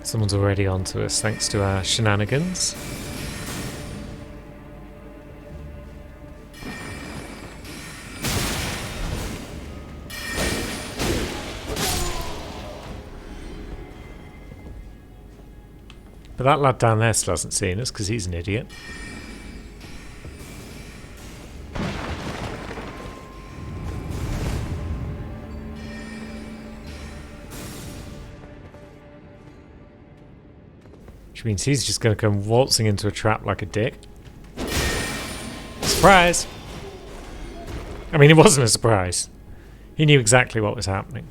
Someone's already on to us thanks to our shenanigans. But that lad down there still hasn't seen us because he's an idiot. Which means he's just going to come waltzing into a trap like a dick. Surprise! I mean, it wasn't a surprise. He knew exactly what was happening.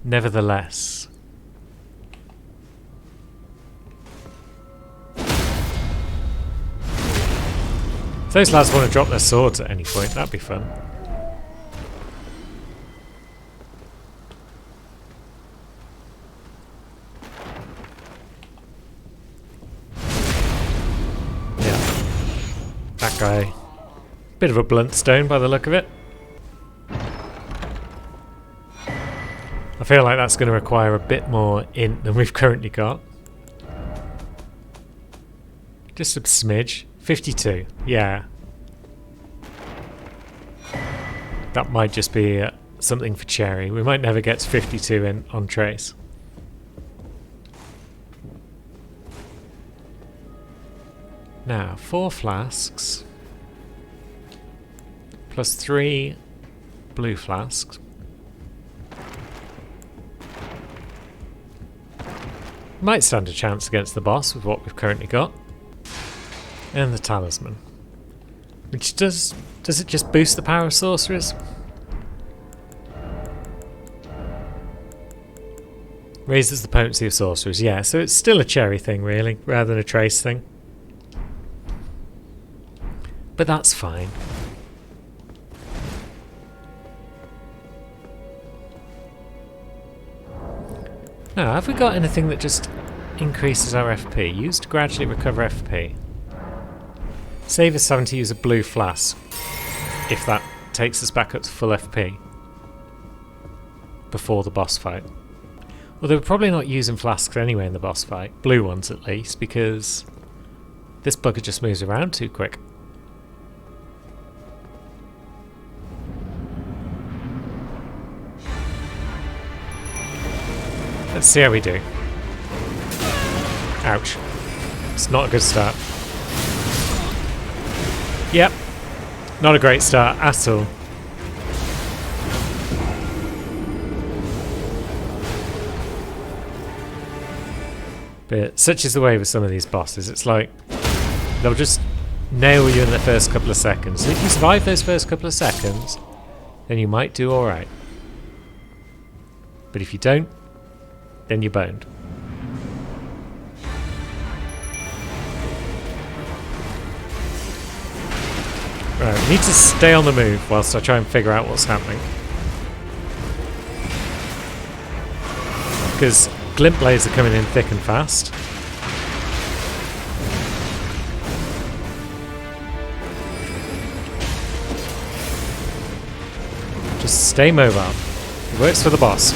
Nevertheless. If those lads want to drop their swords at any point, that'd be fun. That guy. Bit of a blunt stone by the look of it. I feel like that's going to require a bit more int than we've currently got. Just a smidge. 52. Yeah. That might just be something for Cherry. We might never get to 52 in on Trace. Now, 4 flasks. Plus 3 blue flasks. Might stand a chance against the boss with what we've currently got. And the talisman. Which does it just boost the power of sorcerers? Raises the potency of sorcerers, yeah, so it's still a Cherry thing really, rather than a Trace thing. But that's fine. Now, have we got anything that just increases our FP? Use to gradually recover FP. Save us having to use a blue flask, if that takes us back up to full FP before the boss fight. Although we're probably not using flasks anyway in the boss fight, blue ones at least, because this bugger just moves around too quick. Let's see how we do. Ouch. It's not a good start. Yep. Not a great start at all. But such is the way with some of these bosses. It's like they'll just nail you in the first couple of seconds. And if you survive those first couple of seconds, then you might do alright. But if you don't, then you're boned. Right, we need to stay on the move whilst I try and figure out what's happening. Because glint blades are coming in thick and fast. Just stay mobile. It works for the boss.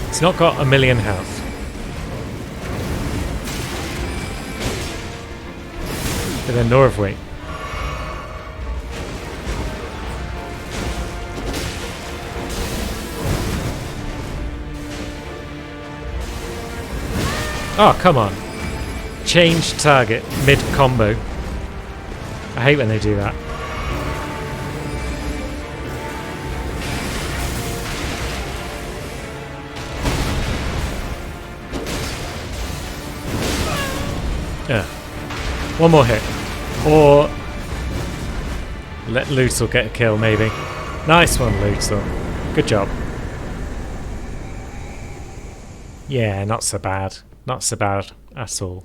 He's not got a million health. But then nor have we. Oh, come on. Change target mid-combo. I hate when they do that. Yeah. One more hit. Or let Lootsel get a kill, maybe. Nice one, Lootsel. Good job. Yeah, not so bad. Not so bad at all.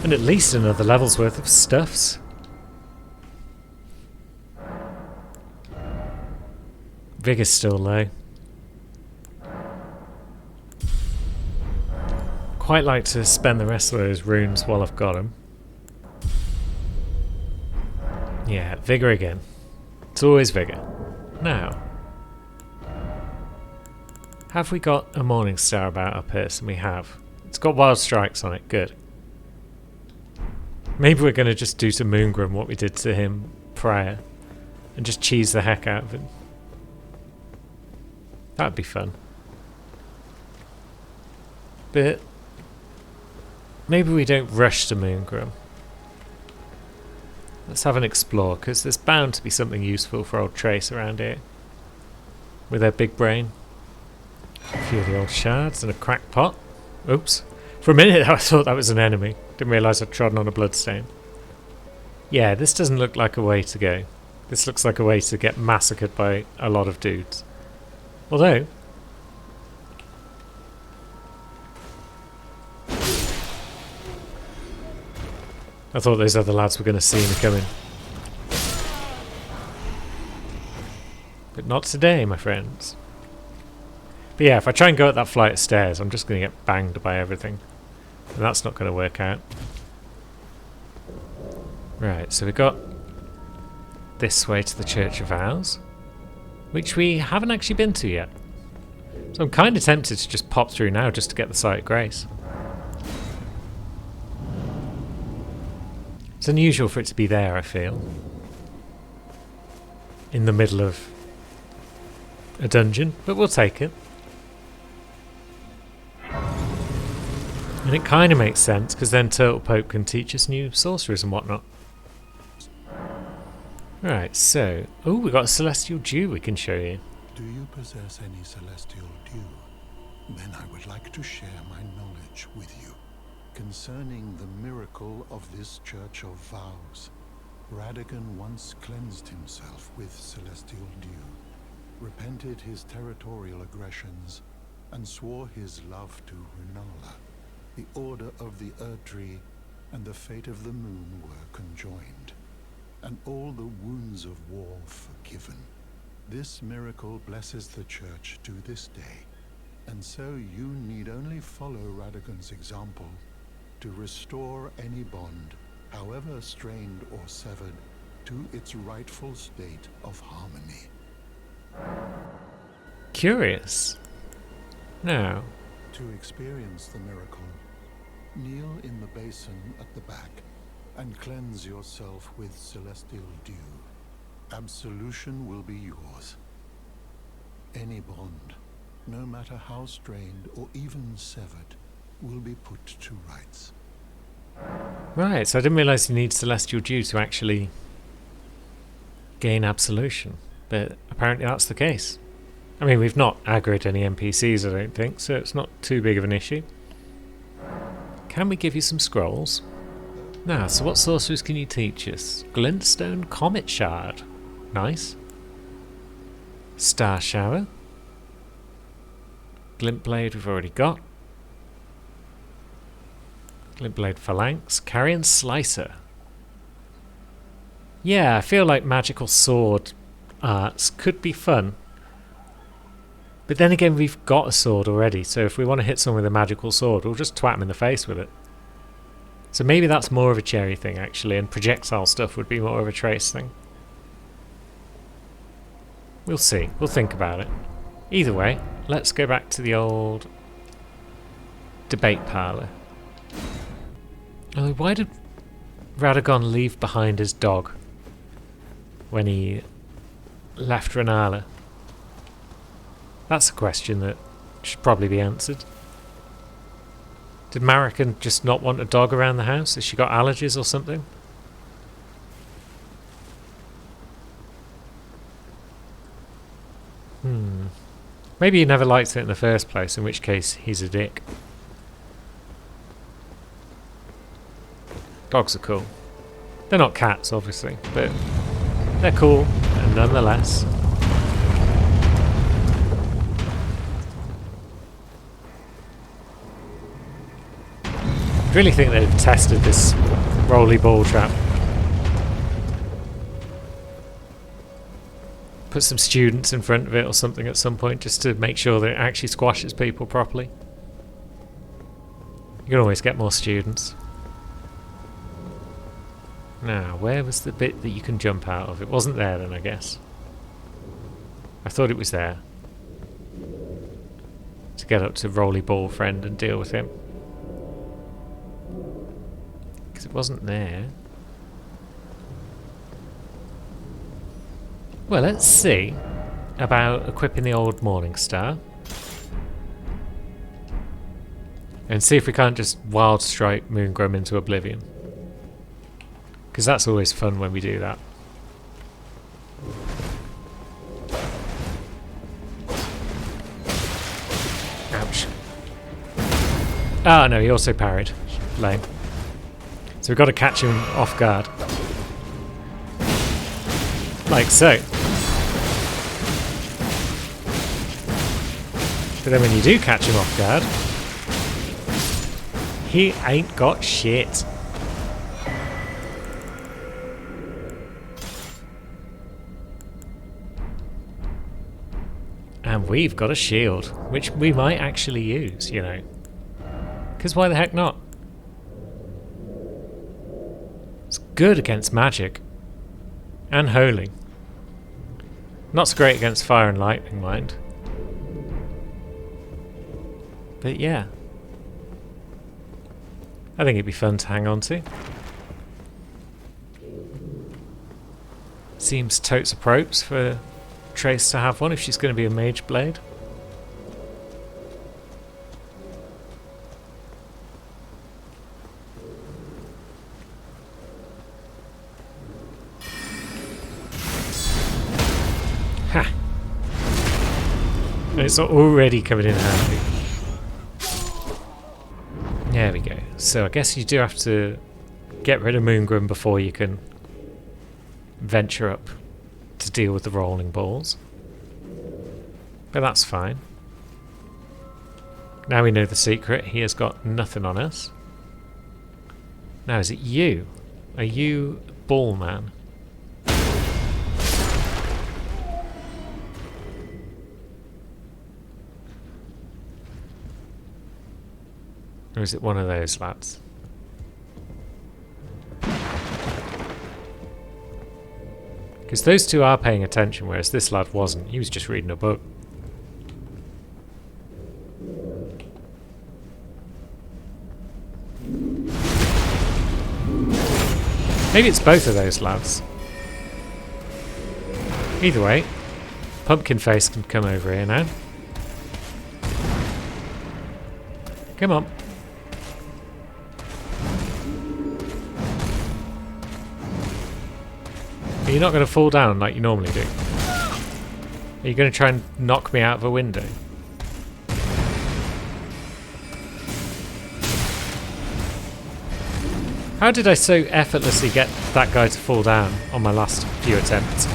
And at least another level's worth of stuffs. Vigor's still low. Quite like to spend the rest of those runes while I've got them. Yeah, Vigour again. It's always Vigour. Now, have we got a Morning Star about our person? We have. It's got Wild Strikes on it, good. Maybe we're going to just do to Moongrim what we did to him prior and just cheese the heck out of him. That'd be fun. But maybe we don't rush to Moongrim. Let's have an explore, because there's bound to be something useful for old Trace around here. With her big brain. A few of the old shards and a cracked pot. Oops. For a minute I thought that was an enemy. Didn't realise I'd trodden on a bloodstain. Yeah, this doesn't look like a way to go. This looks like a way to get massacred by a lot of dudes. Although... I thought those other lads were going to see me coming. But not today, my friends. But yeah, if I try and go up that flight of stairs, I'm just going to get banged by everything. And that's not going to work out. Right, so we got this way to the Church of Vows, which we haven't actually been to yet. So I'm kind of tempted to just pop through now just to get the Sight of Grace. It's unusual for it to be there, I feel. In the middle of a dungeon, but we'll take it. And it kind of makes sense, because then Turtle Pope can teach us new sorceries and whatnot. Right, so... Oh, we've got a Celestial Dew we can show you. Do you possess any Celestial Dew? Then I would like to share my knowledge with you. Concerning the miracle of this Church of Vows, Radagon once cleansed himself with Celestial Dew, repented his territorial aggressions, and swore his love to Rennala. The Order of the Erdtree and the Fate of the Moon were conjoined, and all the wounds of war forgiven. This miracle blesses the Church to this day, and so you need only follow Radagon's example to restore any bond, however strained or severed, to its rightful state of harmony. Curious. Now, to experience the miracle, kneel in the basin at the back and cleanse yourself with Celestial Dew. Absolution will be yours. Any bond, no matter how strained or even severed, will be put to rights. Right, so I didn't realise you need Celestial Dew to actually gain absolution, but apparently that's the case. I mean, we've not aggroed any NPCs, I don't think, so it's not too big of an issue. Can we give you some scrolls? Now, so what sorceries can you teach us? Glintstone Comet Shard. Nice. Star Shower. Glintblade we've already got. Glintblade Phalanx. Carrion Slicer. Yeah, I feel like magical sword arts could be fun. But then again, we've got a sword already, so if we want to hit someone with a magical sword, we'll just twat him in the face with it. So maybe that's more of a Cherry thing, actually, and projectile stuff would be more of a Trace thing. We'll see. We'll think about it. Either way, let's go back to the old debate parlour. Why did Radagon leave behind his dog when he left Rennala? That's a question that should probably be answered. Did Marican just not want a dog around the house? Has she got allergies or something? Maybe he never liked it in the first place, in which case he's a dick. Dogs are cool. They're not cats, obviously, but they're cool, and nonetheless. I really think they've tested this roly ball trap. Put some students in front of it or something at some point just to make sure that it actually squashes people properly. You can always get more students. Now, where was the bit that you can jump out of? It wasn't there then, I guess. I thought it was there. To get up to Roly Ball Friend and deal with him. Because it wasn't there. Well, let's see about equipping the old Morning Star. And see if we can't just wild strike Moongrum into oblivion. Because that's always fun when we do that. Ouch. Oh no, he also parried. Lame. So we've got to catch him off guard. Like so. But then when you do catch him off guard, he ain't got shit. And we've got a shield, which we might actually use, you know. Because why the heck not? It's good against magic. And holy. Not so great against fire and lightning, mind. But yeah. I think it'd be fun to hang on to. Seems totes appropriate for Trace to have one if she's going to be a mage blade. Ha! It's already coming in handy. There we go. So I guess you do have to get rid of Moongrum before you can venture up to deal with the rolling balls. But that's fine. Now we know the secret. He has got nothing on us. Now is it you? Are you Ball Man? Or is it one of those lads? Because those two are paying attention, whereas this lad wasn't. He was just reading a book. Maybe it's both of those lads. Either way, Pumpkin Face can come over here now. Come on. Are you not going to fall down like you normally do? Are you going to try and knock me out of a window? How did I so effortlessly get that guy to fall down on my last few attempts?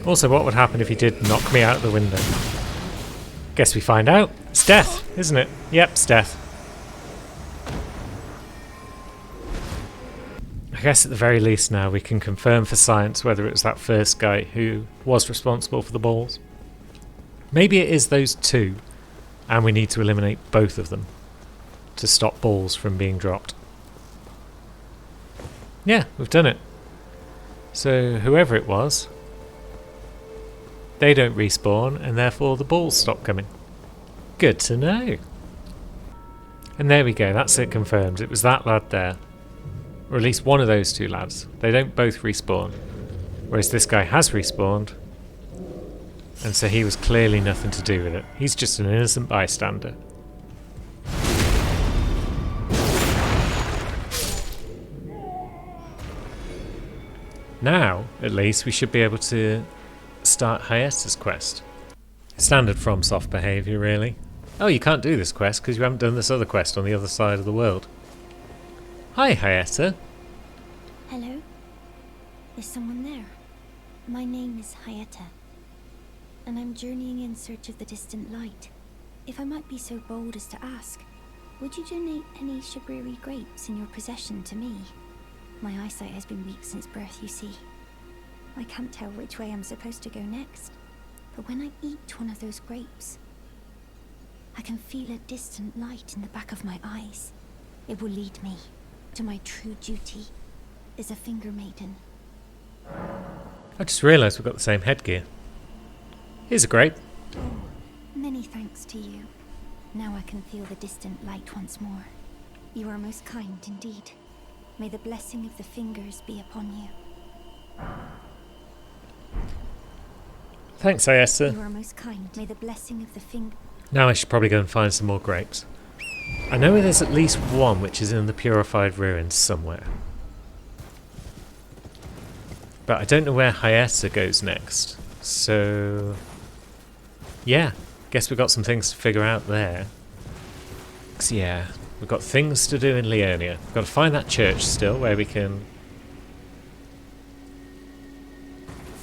Also, what would happen if he did knock me out of the window? Guess we find out. It's death, isn't it? Yep, it's death. I guess at the very least now we can confirm for science whether it was that first guy who was responsible for the balls. Maybe it is those two, and we need to eliminate both of them to stop balls from being dropped. Yeah, we've done it. So whoever it was, they don't respawn, and therefore the balls stop coming. Good to know. And there we go, that's it confirmed. It was that lad there. Or at least one of those two lads. They don't both respawn. Whereas this guy has respawned. And so he was clearly nothing to do with it. He's just an innocent bystander. Now, at least, we should be able to start Hyeta's quest. Standard FromSoft behaviour, really. Oh, you can't do this quest because you haven't done this other quest on the other side of the world. Hi, Hyeta. Hello? Is someone there? My name is Hyeta, and I'm journeying in search of the distant light. If I might be so bold as to ask, would you donate any Shabriri grapes in your possession to me? My eyesight has been weak since birth, you see. I can't tell which way I'm supposed to go next, but when I eat one of those grapes, I can feel a distant light in the back of my eyes. It will lead me to my true duty as a Finger Maiden. I just realised we've got the same headgear. Here's a grape. Oh, many thanks to you. Now I can feel the distant light once more. You are most kind indeed. May the blessing of the Fingers be upon you. Thanks, Ayesta. You are most kind. May the blessing of the Finger... Now I should probably go and find some more grapes. I know there's at least one which is in the Purified Ruins somewhere. But I don't know where Hyetta goes next. So... yeah, guess we've got some things to figure out there. 'Cause yeah, we've got things to do in Liurnia. We've got to find that church still where we can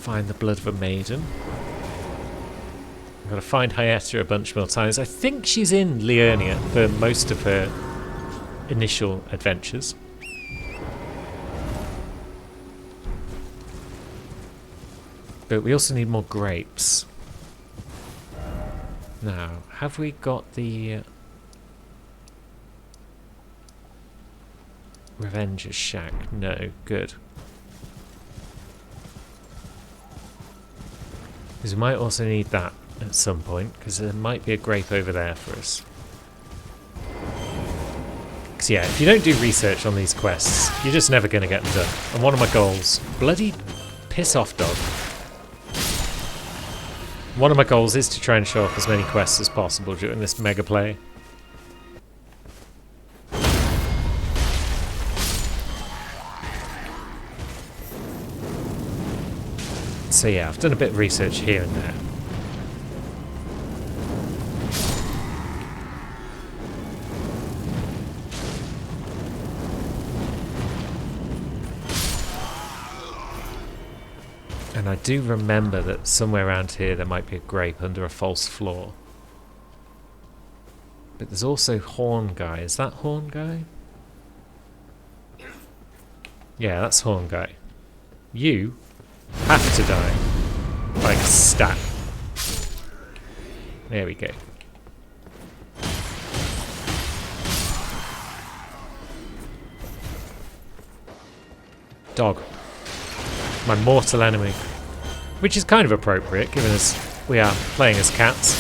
find the blood of a maiden. I've got to find Hyetta a bunch more times. I think she's in Liurnia for most of her initial adventures. But we also need more grapes. Now, have we got the Revenger's Shack? No, good. Because we might also need that at some point, because there might be a grape over there for us. Because yeah, if you don't do research on these quests, you're just never going to get them done. And one of my goals, bloody piss off dog. One of my goals is to try and show off as many quests as possible during this mega play. So yeah, I've done a bit of research here and there. And I do remember that somewhere around here there might be a grape under a false floor. But there's also Horn Guy. Is that Horn Guy? Yeah, that's Horn Guy. You have to die. Like a stat. There we go. Dog. My mortal enemy. Which is kind of appropriate, given as we are playing as cats.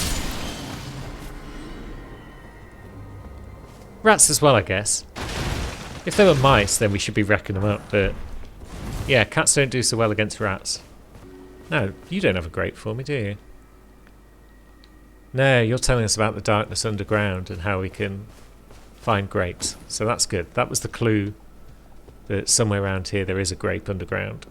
Rats as well, I guess. If they were mice, then we should be wrecking them up, but... yeah, cats don't do so well against rats. No, you don't have a grape for me, do you? No, you're telling us about the darkness underground and how we can find grapes. So that's good. That was the clue that somewhere around here there is a grape underground.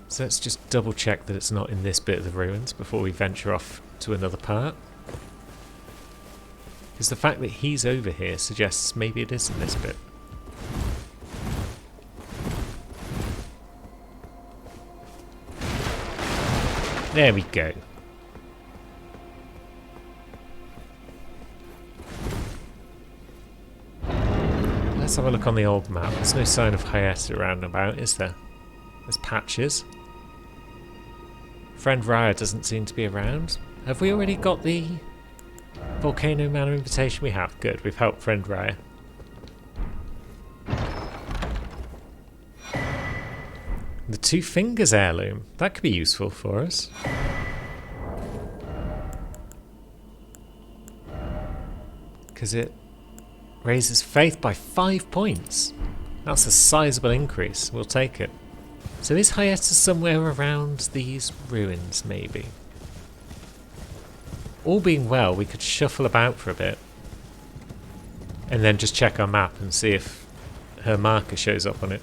So let's just double check that it's not in this bit of the ruins before we venture off to another part. Because the fact that he's over here suggests maybe it is in this bit. There we go. Let's have a look on the old map. There's no sign of Hyetta around about, is there? There's patches. Friend Raya doesn't seem to be around. Have we already got the Volcano Manor invitation? We have. Good. We've helped Friend Raya. The Two Fingers heirloom. That could be useful for us. Because it raises faith by 5 points. That's a sizable increase. We'll take it. So is Hyetta somewhere around these ruins, maybe? All being well, we could shuffle about for a bit. And then just check our map and see if her marker shows up on it.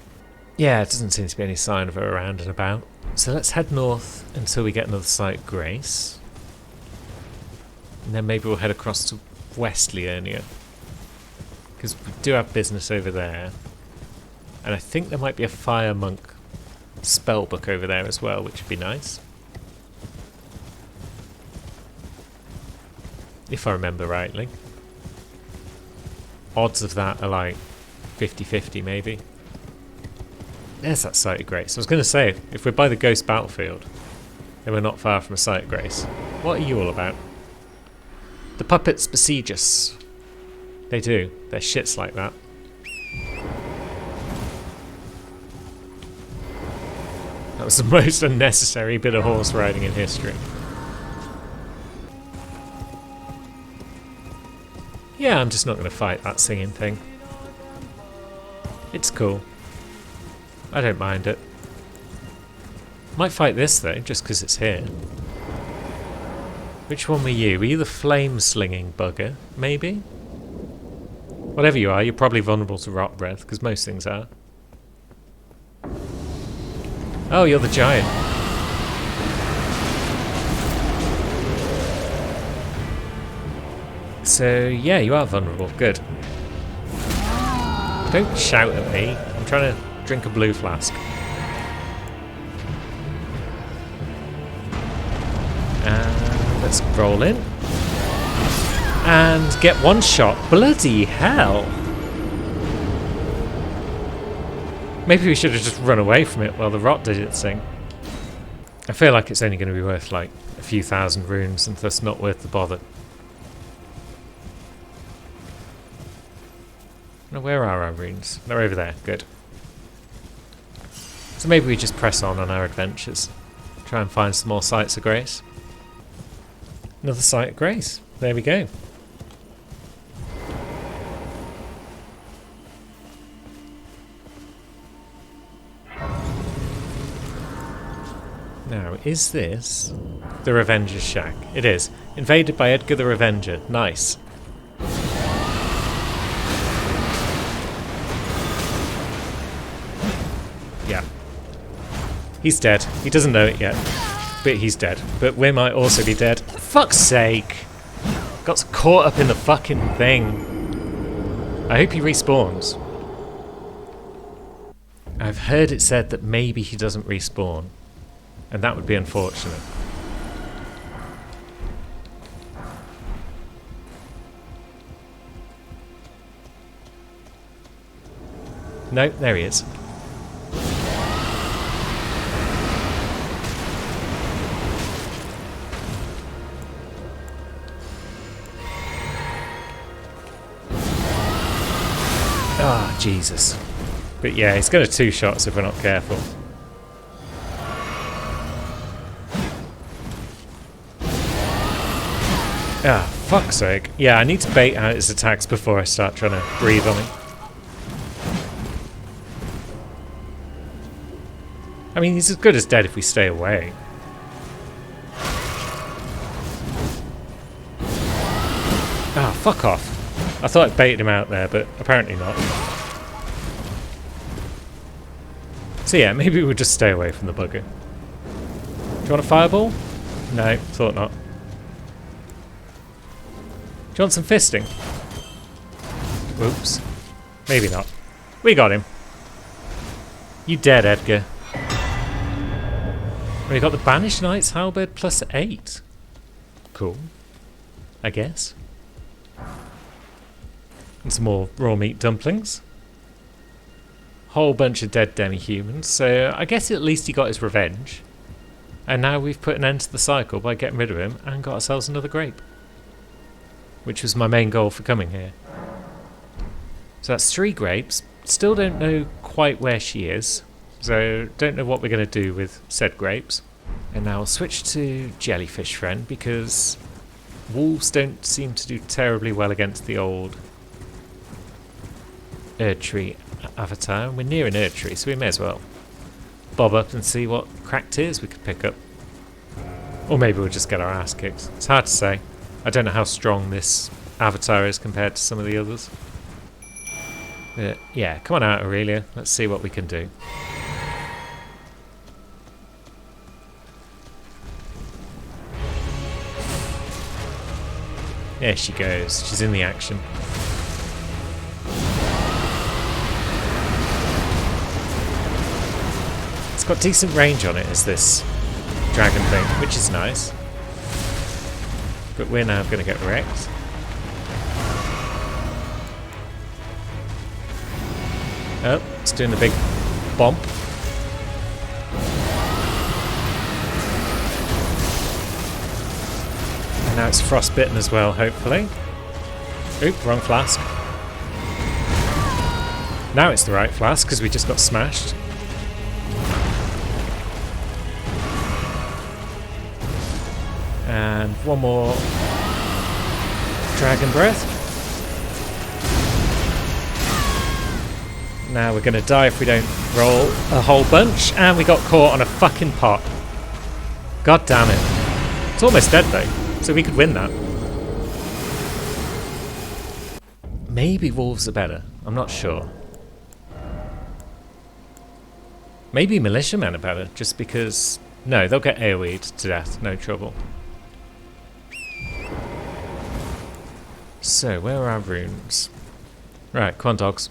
Yeah, it doesn't seem to be any sign of her around and about. So let's head north until we get another site, Grace. And then maybe we'll head across to West Liurnia. Because we do have business over there. And I think there might be a Fire Monk spellbook over there as well, which would be nice. If I remember rightly. Odds of that are like 50-50 maybe. There's that site of Grace. I was going to say, if we're by the Ghost Battlefield, They were not far from a sight, Grace. What are you all about? The puppets besiege us. They do. They're shits like that. That was the most unnecessary bit of horse riding in history. Yeah, I'm just not going to fight that singing thing. It's cool. I don't mind it. Might fight this though, just because it's here. Which one were you? Were you the flame-slinging bugger? Maybe? Whatever you are, you're probably vulnerable to rot breath, because most things are. Oh, you're the giant. So, yeah, you are vulnerable. Good. Don't shout at me. I'm trying to drink a blue flask. And let's roll in. And get one shot. Bloody hell. Maybe we should have just run away from it while the rot did its thing. I feel like it's only going to be worth like a few thousand runes and thus not worth the bother. Now where are our runes? They're over there. Good. So maybe we just press on our adventures. Try and find some more sights of grace. Another sight of grace. There we go. Now, is this the Revenger's shack? It is. Invaded by Edgar the Revenger. Nice. Yeah. He's dead. He doesn't know it yet. But he's dead. But we might also be dead. For fuck's sake! Got caught up in the fucking thing. I hope he respawns. I've heard it said that maybe he doesn't respawn. And that would be unfortunate. No, there he is. Ah, Jesus. But yeah, he's going to two shots if we're not careful. Ah, fuck's sake. Yeah, I need to bait out his attacks before I start trying to breathe on him. I mean, he's as good as dead if we stay away. Ah, fuck off. I thought I baited him out there, but apparently not. So yeah, maybe we'll just stay away from the bugger. Do you want a fireball? No, thought not. Do you want some fisting? Oops. Maybe not. We got him. You dead, Edgar. We got the Banished Knight's Halberd plus 8. Cool. I guess. And some more raw meat dumplings. Whole bunch of dead demi-humans, so I guess at least he got his revenge. And now we've put an end to the cycle by getting rid of him and got ourselves another grape. Which was my main goal for coming here. So that's 3 grapes. Still don't know quite where she is. So don't know what we're going to do with said grapes. And now I'll switch to Jellyfish Friend because wolves don't seem to do terribly well against the old Erdtree avatar. We're near an Erdtree, so we may as well bob up and see what cracked tears we could pick up. Or maybe we'll just get our ass kicked. It's hard to say. I don't know how strong this avatar is compared to some of the others. But yeah, come on out, Aurelia. Let's see what we can do. There she goes. She's in the action. It's got decent range on it as this dragon thing, which is nice. But we're now going to get wrecked. Oh, it's doing the big bump. Now it's frostbitten as well, hopefully. Oop, wrong flask. Now it's the right flask because we just got smashed. And one more Dragon Breath. Now we're going to die if we don't roll a whole bunch. And we got caught on a fucking pot. God damn it. It's almost dead though, so we could win that. Maybe wolves are better. I'm not sure. Maybe militiamen are better, just because... No, they'll get AoE'd to death, no trouble. So, where are our runes? Right, come on dogs.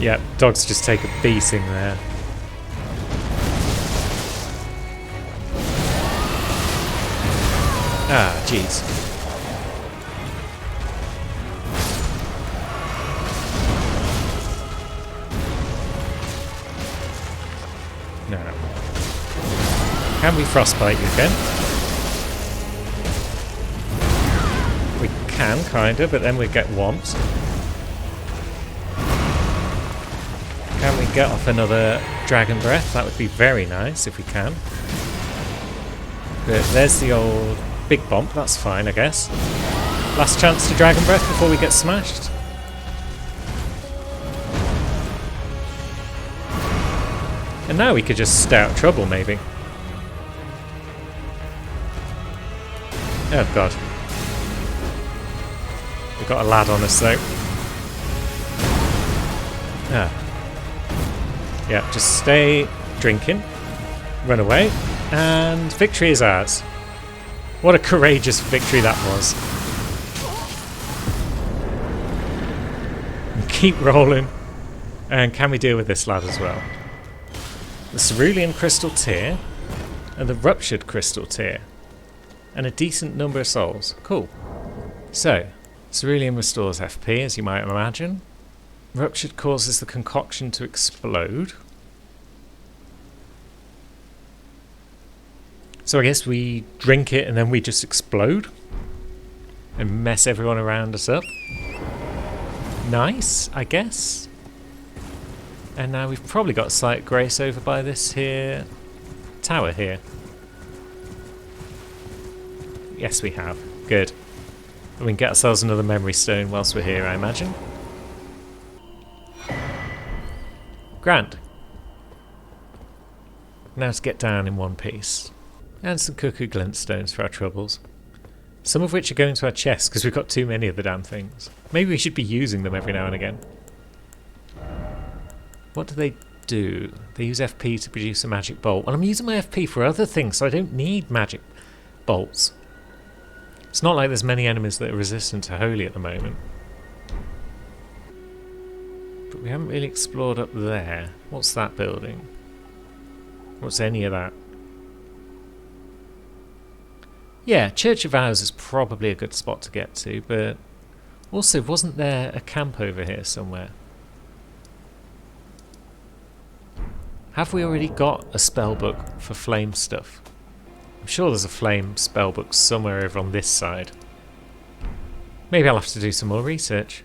Yeah, dogs just take a beating there. Ah, jeez. No. Can we frostbite you again? We can, kinda, but then we get whomped. Can we get off another Dragon Breath? That would be very nice if we can. But there's the old big bump, that's fine I guess. Last chance to Dragon Breath before we get smashed. And now we could just stay out trouble maybe. Oh god. We've got a lad on us though. Ah. Yeah, just stay drinking, run away, and victory is ours. What a courageous victory that was. And keep rolling. And can we deal with this lad as well? The Cerulean Crystal Tear and the Ruptured Crystal Tear. And a decent number of souls. Cool. So, Cerulean restores FP, as you might imagine. Ruptured causes the concoction to explode. So I guess we drink it and then we just explode and mess everyone around us up. Nice, I guess. And now we've probably got Sight Grace over by this here tower here. Yes, we have. Good. We can get ourselves another memory stone whilst we're here, I imagine. Grand. Now to get down in one piece. And some cuckoo glintstones for our troubles. Some of which are going to our chests because we've got too many of the damn things. Maybe we should be using them every now and again. What do they do? They use FP to produce a magic bolt. Well, I'm using my FP for other things, so I don't need magic bolts. It's not like there's many enemies that are resistant to holy at the moment. But we haven't really explored up there. What's that building? What's any of that? Yeah, Church of Vows is probably a good spot to get to, but also wasn't there a camp over here somewhere? Have we already got a spellbook for flame stuff? I'm sure there's a flame spellbook somewhere over on this side. Maybe I'll have to do some more research.